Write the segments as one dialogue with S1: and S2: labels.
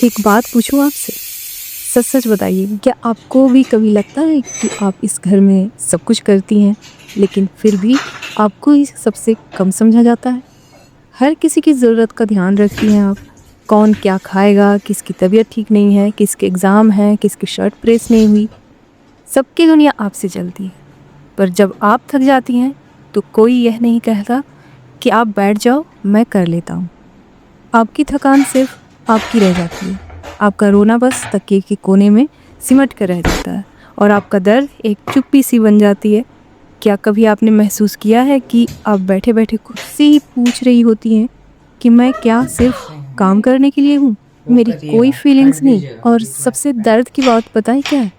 S1: एक बात पूछूं आपसे, सच सच बताइए, क्या आपको भी कभी लगता है कि आप इस घर में सब कुछ करती हैं, लेकिन फिर भी आपको ही सबसे कम समझा जाता है? हर किसी की ज़रूरत का ध्यान रखती हैं आप। कौन क्या खाएगा, किसकी तबीयत ठीक नहीं है, किसके एग्ज़ाम हैं, किसकी शर्ट प्रेस नहीं हुई, सबकी दुनिया आपसे चलती है। पर जब आप थक जाती हैं, तो कोई यह नहीं कहता कि आप बैठ जाओ, मैं कर लेता हूँ। आपकी थकान सिर्फ आपकी रह जाती है। आपका रोना बस तकिए के कोने में सिमट कर रह जाता है और आपका दर्द एक चुप्पी सी बन जाती है। क्या कभी आपने महसूस किया है कि आप बैठे बैठे खुद से ही पूछ रही होती हैं कि मैं क्या सिर्फ काम करने के लिए हूँ, मेरी कोई फीलिंग्स नहीं? और सबसे दर्द की बात पता है क्या है?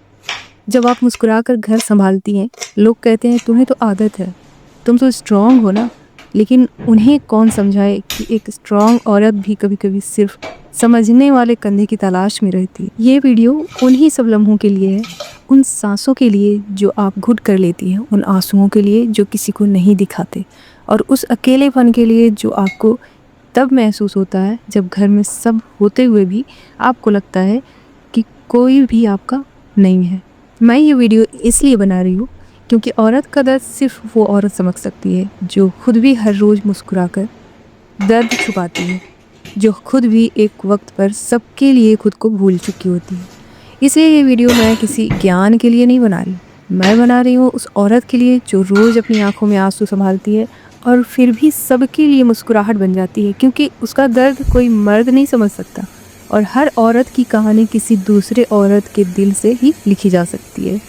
S1: जब आप मुस्कुरा कर घर संभालती हैं, लोग कहते हैं तुम्हें तो आदत है, तुम तो स्ट्रांग हो ना। लेकिन उन्हें कौन समझाए कि एक स्ट्रांग औरत भी कभी कभी सिर्फ समझने वाले कंधे की तलाश में रहती है। ये वीडियो उन्हीं सब लम्हों के लिए है, उन सांसों के लिए जो आप घुट कर लेती हैं, उन आंसुओं के लिए जो किसी को नहीं दिखाते, और उस अकेलेपन के लिए जो आपको तब महसूस होता है जब घर में सब होते हुए भी आपको लगता है कि कोई भी आपका नहीं है। मैं ये वीडियो इसलिए बना रही हूँ क्योंकि औरत का दर्द सिर्फ वो औरत समझ सकती है जो खुद भी हर रोज़ मुस्कुराकर दर्द छुपाती है, जो खुद भी एक वक्त पर सबके लिए खुद को भूल चुकी होती है। इसलिए ये वीडियो मैं किसी ज्ञान के लिए नहीं बना रही, मैं बना रही हूँ उस औरत के लिए जो रोज़ अपनी आंखों में आंसू संभालती है और फिर भी सबके लिए मुस्कुराहट बन जाती है, क्योंकि उसका दर्द कोई मर्द नहीं समझ सकता और हर औरत की कहानी किसी दूसरे औरत के दिल से ही लिखी जा सकती है।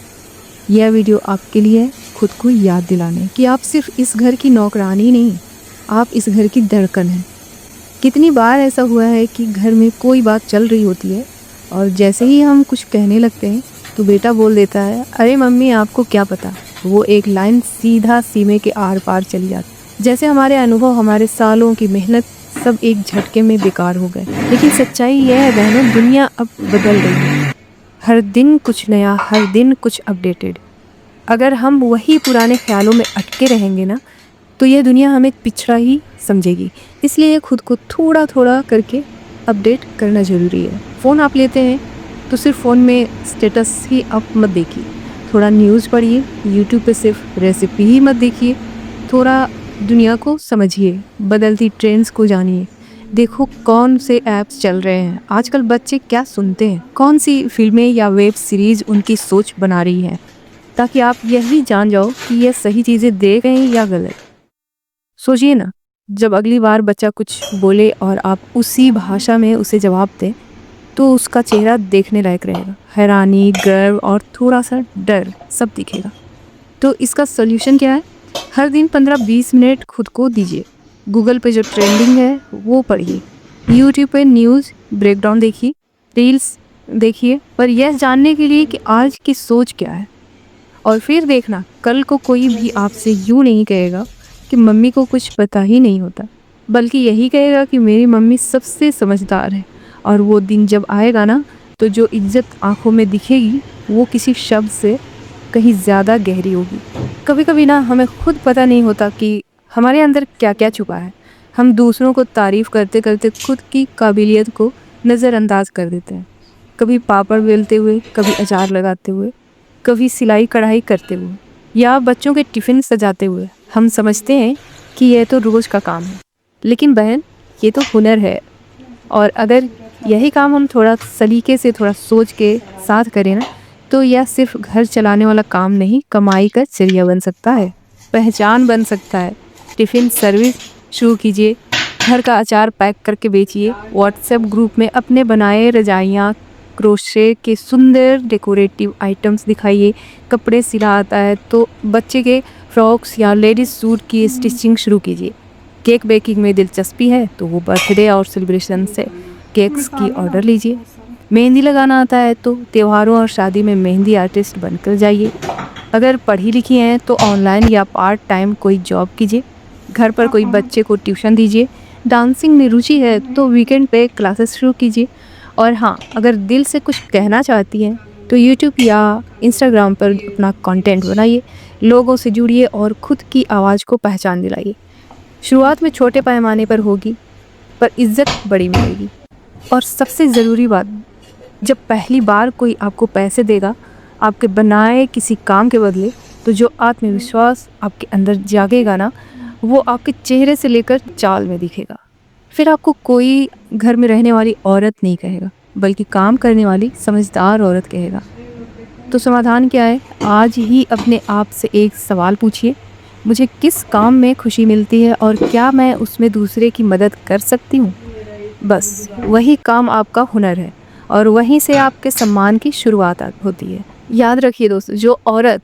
S1: यह वीडियो आपके लिए है, खुद को याद दिलाने कि आप सिर्फ इस घर की नौकरानी नहीं, आप इस घर की धड़कन हैं। कितनी बार ऐसा हुआ है कि घर में कोई बात चल रही होती है और जैसे ही हम कुछ कहने लगते हैं तो बेटा बोल देता है, अरे मम्मी आपको क्या पता। वो एक लाइन सीधा सीने के आर पार चली जाती, जैसे हमारे अनुभव, हमारे सालों की मेहनत सब एक झटके में बेकार हो गए। लेकिन सच्चाई यह है बहनों, दुनिया अब बदल रही है। हर दिन कुछ नया, हर दिन कुछ अपडेटेड। अगर हम वही पुराने ख्यालों में अटके रहेंगे ना, तो यह दुनिया हमें पिछड़ा ही समझेगी। इसलिए खुद को थोड़ा थोड़ा करके अपडेट करना ज़रूरी है। फ़ोन आप लेते हैं तो सिर्फ फ़ोन में स्टेटस ही आप मत देखिए, थोड़ा न्यूज़ पढ़िए। यूट्यूब पे सिर्फ रेसिपी ही मत देखिए, थोड़ा दुनिया को समझिए, बदलती ट्रेंड्स को जानिए। देखो कौन से ऐप्स चल रहे हैं आजकल, बच्चे क्या सुनते हैं, कौन सी फिल्में या वेब सीरीज़ उनकी सोच बना रही हैं, ताकि आप यह भी जान जाओ कि ये सही चीज़ें देख रहे हैं या गलत। सोचिए ना, जब अगली बार बच्चा कुछ बोले और आप उसी भाषा में उसे जवाब दें, तो उसका चेहरा देखने लायक रहेगा। हैरानी, गर्व और थोड़ा सा डर सब दिखेगा। तो इसका सोल्यूशन क्या है? हर दिन 15-20 मिनट खुद को दीजिए। गूगल पे जो ट्रेंडिंग है वो पढ़िए, यूट्यूब पे न्यूज़ ब्रेकडाउन देखिए, रील्स देखिए, पर यह जानने के लिए कि आज की सोच क्या है। और फिर देखना, कल को कोई भी आपसे यूँ नहीं कहेगा कि मम्मी को कुछ पता ही नहीं होता, बल्कि यही कहेगा कि मेरी मम्मी सबसे समझदार है। और वो दिन जब आएगा ना, तो जो इज्जत आंखों में दिखेगी वो किसी शब्द से कहीं ज़्यादा गहरी होगी। कभी कभी ना हमें खुद पता नहीं होता कि हमारे अंदर क्या क्या छुपा है। हम दूसरों को तारीफ़ करते करते खुद की काबिलियत को नज़रअंदाज कर देते हैं। कभी पापड़ बेलते हुए, कभी अचार लगाते हुए, कभी सिलाई कढ़ाई करते हुए, या बच्चों के टिफ़िन सजाते हुए हम समझते हैं कि यह तो रोज़ का काम है। लेकिन बहन, ये तो हुनर है। और अगर यही काम हम थोड़ा सलीके से, थोड़ा सोच के साथ करें ना, तो यह सिर्फ घर चलाने वाला काम नहीं, कमाई का जरिया बन सकता है, पहचान बन सकता है। टिफ़िन सर्विस शुरू कीजिए, घर का अचार पैक करके बेचिए, व्हाट्सएप ग्रुप में अपने बनाए रजाइयाँ, क्रोशे के सुंदर डेकोरेटिव आइटम्स दिखाइए। कपड़े सिला आता है तो बच्चे के फ्रॉक्स या लेडीज़ सूट की स्टिचिंग शुरू कीजिए। केक बेकिंग में दिलचस्पी है तो वो बर्थडे और सेलिब्रेशन से केक्स की ऑर्डर लीजिए। मेहंदी लगाना आता है तो त्योहारों और शादी में मेहंदी आर्टिस्ट बनकर जाइए। अगर पढ़ी लिखी हैं तो ऑनलाइन या पार्ट टाइम कोई जॉब कीजिए। घर पर कोई बच्चे को ट्यूशन दीजिए। डांसिंग में रुचि है तो वीकेंड पे क्लासेस शुरू कीजिए। और हाँ, अगर दिल से कुछ कहना चाहती हैं तो यूट्यूब या इंस्टाग्राम पर अपना कंटेंट बनाइए, लोगों से जुड़िए और खुद की आवाज़ को पहचान दिलाइए। शुरुआत में छोटे पैमाने पर होगी, पर इज्जत बड़ी मिलेगी। और सबसे ज़रूरी बात, जब पहली बार कोई आपको पैसे देगा आपके बनाए किसी काम के बदले, तो जो आत्मविश्वास आपके अंदर जागेगा ना, वो आपके चेहरे से लेकर चाल में दिखेगा। फिर आपको कोई घर में रहने वाली औरत नहीं कहेगा, बल्कि काम करने वाली समझदार औरत कहेगा। तो समाधान क्या है? आज ही अपने आप से एक सवाल पूछिए, मुझे किस काम में खुशी मिलती है और क्या मैं उसमें दूसरे की मदद कर सकती हूँ? बस वही काम आपका हुनर है और वहीं से आपके सम्मान की शुरुआत होती है। याद रखिए दोस्तों, जो औरत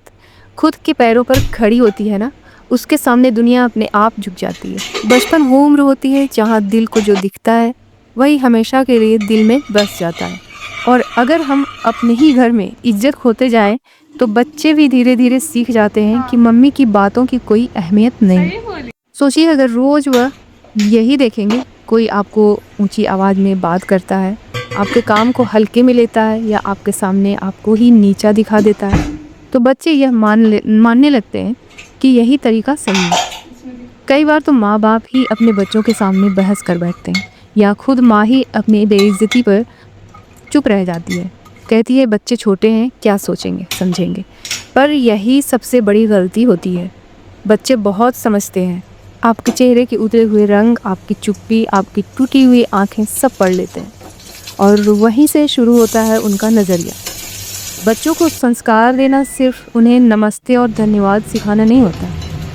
S1: खुद के पैरों पर खड़ी होती है ना, उसके सामने दुनिया अपने आप झुक जाती है। बचपन वो उम्र होती है जहाँ दिल को जो दिखता है वही हमेशा के लिए दिल में बस जाता है। और अगर हम अपने ही घर में इज्जत खोते जाएं, तो बच्चे भी धीरे धीरे सीख जाते हैं कि मम्मी की बातों की कोई अहमियत नहीं। सोचिए, अगर रोज वह यही देखेंगे, कोई आपको ऊंची आवाज़ में बात करता है, आपके काम को हल्के में लेता है या आपके सामने आपको ही नीचा दिखा देता है, तो बच्चे यह मानने लगते हैं कि यही तरीका सही है। कई बार तो माँ बाप ही अपने बच्चों के सामने बहस कर बैठते हैं या खुद माँ ही अपनी बेइज्जती पर चुप रह जाती है, कहती है बच्चे छोटे हैं, क्या सोचेंगे समझेंगे। पर यही सबसे बड़ी गलती होती है। बच्चे बहुत समझते हैं, आपके चेहरे के उतरे हुए रंग, आपकी चुप्पी, आपकी टूटी हुई आंखें सब पढ़ लेते हैं और वहीं से शुरू होता है उनका नज़रिया। बच्चों को संस्कार देना सिर्फ उन्हें नमस्ते और धन्यवाद सिखाना नहीं होता,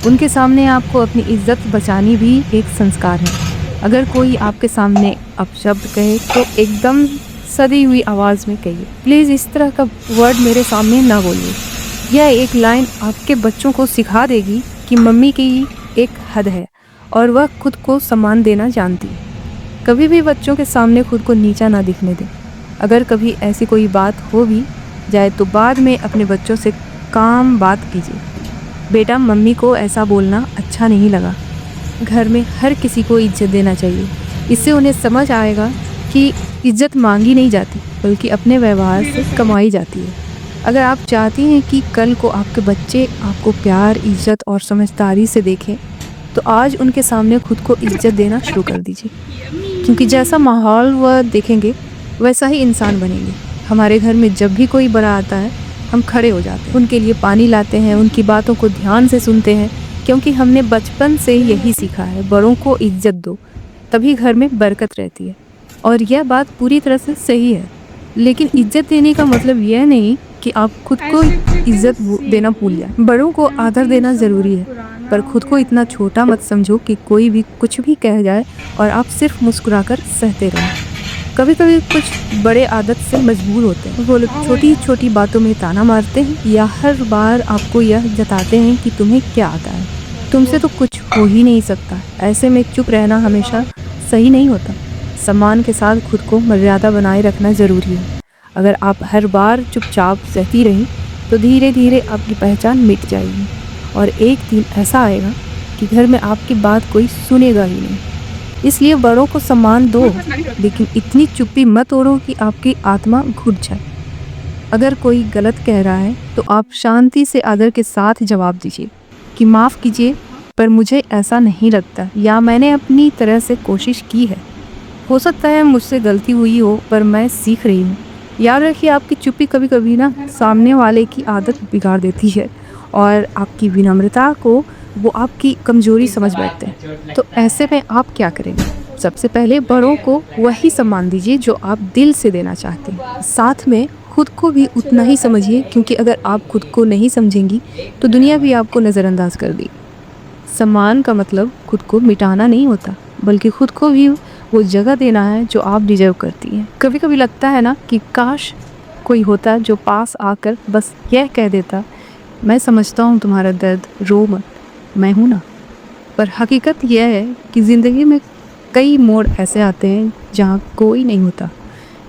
S1: उनके सामने आपको अपनी इज्जत बचानी भी एक संस्कार है। अगर कोई आपके सामने अपशब्द कहे तो एकदम सदी हुई आवाज़ में कहिए, प्लीज़ इस तरह का वर्ड मेरे सामने ना बोलिए। यह एक लाइन आपके बच्चों को सिखा देगी कि मम्मी की एक हद है और वह खुद को सम्मान देना जानती है। कभी भी बच्चों के सामने खुद को नीचा ना दिखने दें। अगर कभी ऐसी कोई बात हो भी जाए तो बाद में अपने बच्चों से काम बात कीजिए, बेटा मम्मी को ऐसा बोलना अच्छा नहीं लगा। घर में हर किसी को इज्जत देना चाहिए, इससे उन्हें समझ आएगा कि इज्जत मांगी नहीं जाती बल्कि अपने व्यवहार से कमाई जाती है। अगर आप चाहती हैं कि कल को आपके बच्चे आपको प्यार, इज्जत और समझदारी से देखें, तो आज उनके सामने खुद को इज्जत देना शुरू कर दीजिए, क्योंकि जैसा माहौल वह देखेंगे वैसा ही इंसान बनेंगे। हमारे घर में जब भी कोई बड़ा आता है, हम खड़े हो जाते हैं, उनके लिए पानी लाते हैं, उनकी बातों को ध्यान से सुनते हैं, क्योंकि हमने बचपन से यही सीखा है, बड़ों को इज्जत दो, तभी घर में बरकत रहती है। और यह बात पूरी तरह से सही है। लेकिन इज्जत देने का मतलब यह नहीं कि आप खुद को इज्जत देना भूल जाए। बड़ों को आदर देना ज़रूरी है, पर खुद को इतना छोटा मत समझो कि कोई भी कुछ भी कह जाए और आप सिर्फ मुस्कुराकर सहते रहें। कभी कभी कुछ बड़े आदत से मजबूर होते हैं, वो लोग छोटी छोटी बातों में ताना मारते हैं या हर बार आपको यह जताते हैं कि तुम्हें क्या आता है, तुमसे तो कुछ हो ही नहीं सकता। ऐसे में चुप रहना हमेशा सही नहीं होता। सम्मान के साथ खुद को मर्यादा बनाए रखना ज़रूरी है। अगर आप हर बार चुपचाप सहती रहीं तो धीरे धीरे आपकी पहचान मिट जाएगी और एक दिन ऐसा आएगा कि घर में आपकी बात कोई सुनेगा ही नहीं। इसलिए बड़ों को सम्मान दो, लेकिन इतनी चुप्पी मत तोड़ो कि आपकी आत्मा घुट जाए। अगर कोई गलत कह रहा है तो आप शांति से आदर के साथ जवाब दीजिए कि माफ़ कीजिए, पर मुझे ऐसा नहीं लगता, या मैंने अपनी तरह से कोशिश की है, हो सकता है मुझसे गलती हुई हो, पर मैं सीख रही हूँ। याद रखिए, आपकी चुप्पी कभी कभी ना सामने वाले की आदत बिगाड़ देती है और आपकी विनम्रता को वो आपकी कमजोरी समझ बैठते हैं। तो ऐसे में आप क्या करेंगे? सबसे पहले बड़ों को वही सम्मान दीजिए जो आप दिल से देना चाहते हैं। साथ में खुद को भी उतना ही समझिए, क्योंकि अगर आप खुद को नहीं समझेंगी तो दुनिया भी आपको नज़रअंदाज कर देगी। सम्मान का मतलब खुद को मिटाना नहीं होता, बल्कि खुद को भी वो जगह देना है जो आप डिजर्व करती हैं। कभी कभी लगता है ना कि काश कोई होता जो पास आकर बस यह कह देता, मैं समझता हूँ तुम्हारा दर्द, रो मत, मैं हूँ ना। पर हकीकत यह है कि ज़िंदगी में कई मोड़ ऐसे आते हैं जहाँ कोई नहीं होता,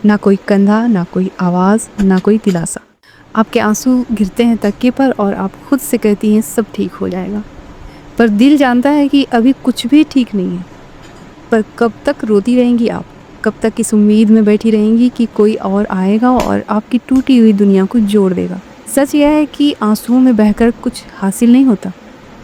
S1: ना कोई कंधा, ना कोई आवाज़, ना कोई दिलासा। आपके आंसू गिरते हैं तकिए पर और आप खुद से कहती हैं सब ठीक हो जाएगा, पर दिल जानता है कि अभी कुछ भी ठीक नहीं है। पर कब तक रोती रहेंगी आप? कब तक इस उम्मीद में बैठी रहेंगी कि कोई और आएगा और आपकी टूटी हुई दुनिया को जोड़ देगा? सच यह है कि आंसुओं में बहकर कुछ हासिल नहीं होता।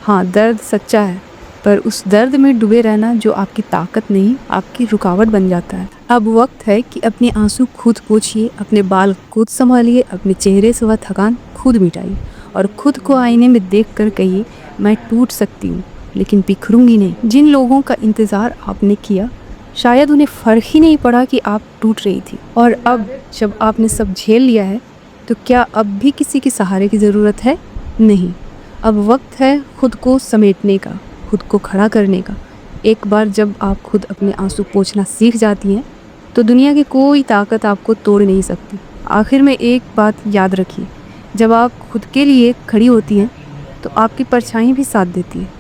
S1: हाँ, दर्द सच्चा है, पर उस दर्द में डूबे रहना जो आपकी ताकत नहीं, आपकी रुकावट बन जाता है। अब वक्त है कि अपने आंसू खुद पोंछिए, अपने बाल खुद संभालिए, अपने चेहरे से वह थकान खुद मिटाइए और खुद को आईने में देखकर कहिए, मैं टूट सकती हूँ लेकिन बिखरूंगी नहीं। जिन लोगों का इंतज़ार आपने किया, शायद उन्हें फ़र्क ही नहीं पड़ा कि आप टूट रही थी। और अब जब आपने सब झेल लिया है, तो क्या अब भी किसी के सहारे की ज़रूरत है? नहीं। अब वक्त है खुद को समेटने का, खुद को खड़ा करने का। एक बार जब आप खुद अपने आंसू पोंछना सीख जाती हैं, तो दुनिया की कोई ताकत आपको तोड़ नहीं सकती। आखिर में एक बात याद रखिए, जब आप खुद के लिए खड़ी होती हैं, तो आपकी परछाई भी साथ देती है।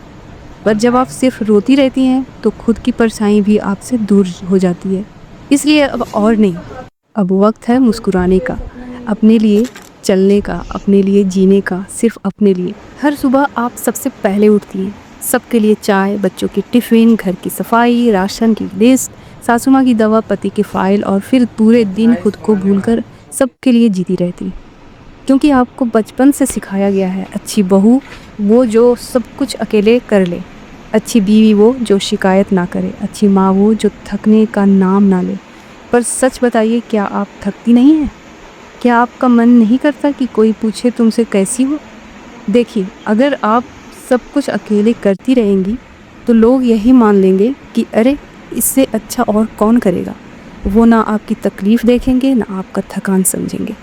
S1: पर जब आप सिर्फ रोती रहती हैं, तो खुद की परछाई भी आपसे दूर हो जाती है। इसलिए अब और नहीं, अब वक्त है मुस्कुराने का, अपने लिए चलने का, अपने लिए जीने का, सिर्फ अपने लिए। हर सुबह आप सबसे पहले उठती हैं, सबके लिए चाय, बच्चों की टिफ़िन, घर की सफाई, राशन की लिस्ट, सासू माँ की दवा, पति की फ़ाइल और फिर पूरे दिन खुद को भूलकर सबके लिए जीती रहती हैं। क्योंकि आपको बचपन से सिखाया गया है, अच्छी बहू वो जो सब कुछ अकेले कर ले, अच्छी बीवी वो जो शिकायत ना करे, अच्छी माँ वो जो थकने का नाम ना ले। पर सच बताइए, क्या आप थकती नहीं हैं? क्या आपका मन नहीं करता कि कोई पूछे तुमसे कैसी हो? देखिए, अगर आप सब कुछ अकेले करती रहेंगी, तो लोग यही मान लेंगे कि अरे, इससे अच्छा और कौन करेगा। वो ना आपकी तकलीफ़ देखेंगे, ना आपका थकान समझेंगे।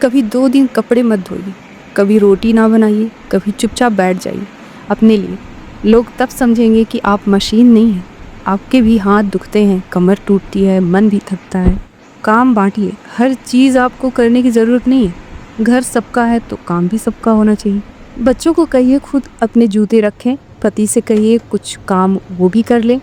S1: कभी 2 दिन कपड़े मत धोइए, कभी रोटी ना बनाइए, कभी चुपचाप बैठ जाइए अपने लिए। लोग तब समझेंगे कि आप मशीन नहीं हैं। आपके भी हाथ दुखते हैं, कमर टूटती है, मन भी थकता है। काम बाँटिए, हर चीज़ आपको करने की ज़रूरत नहीं है। घर सबका है तो काम भी सबका होना चाहिए। बच्चों को कहिए खुद अपने जूते रखें, पति से कहिए कुछ काम वो भी कर लें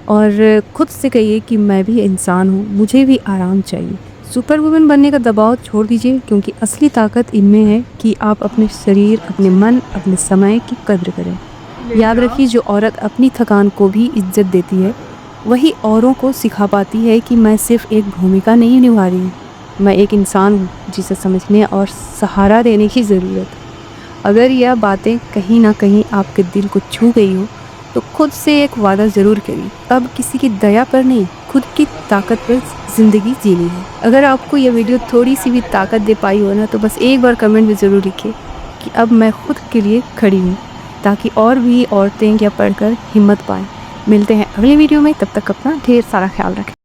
S1: और खुद से कहिए कि मैं भी इंसान हूँ, मुझे भी आराम चाहिए। सुपर वुमन बनने का दबाव छोड़ दीजिए, क्योंकि असली ताकत इनमें है कि आप अपने शरीर, अपने मन, अपने समय की कद्र करें। याद रखिए, जो औरत अपनी थकान को भी इज्जत देती है, वही औरों को सिखा पाती है कि मैं सिर्फ एक भूमिका नहीं निभा रही हूँ, मैं एक इंसान हूँ जिसे समझने और सहारा देने की ज़रूरत है। अगर यह बातें कहीं ना कहीं आपके दिल को छू गई हो, तो खुद से एक वादा ज़रूर करिए, अब किसी की दया पर नहीं, खुद की ताकत पर ज़िंदगी जीनी है। अगर आपको यह वीडियो थोड़ी सी भी ताकत दे पाई हो ना, तो बस एक बार कमेंट में ज़रूर लिखिए कि अब मैं खुद के लिए खड़ी हूँ, ताकि और भी औरतें यह पढ़कर हिम्मत पाएँ। मिलते हैं अगली वीडियो में, तब तक अपना ढेर सारा ख्याल रखें।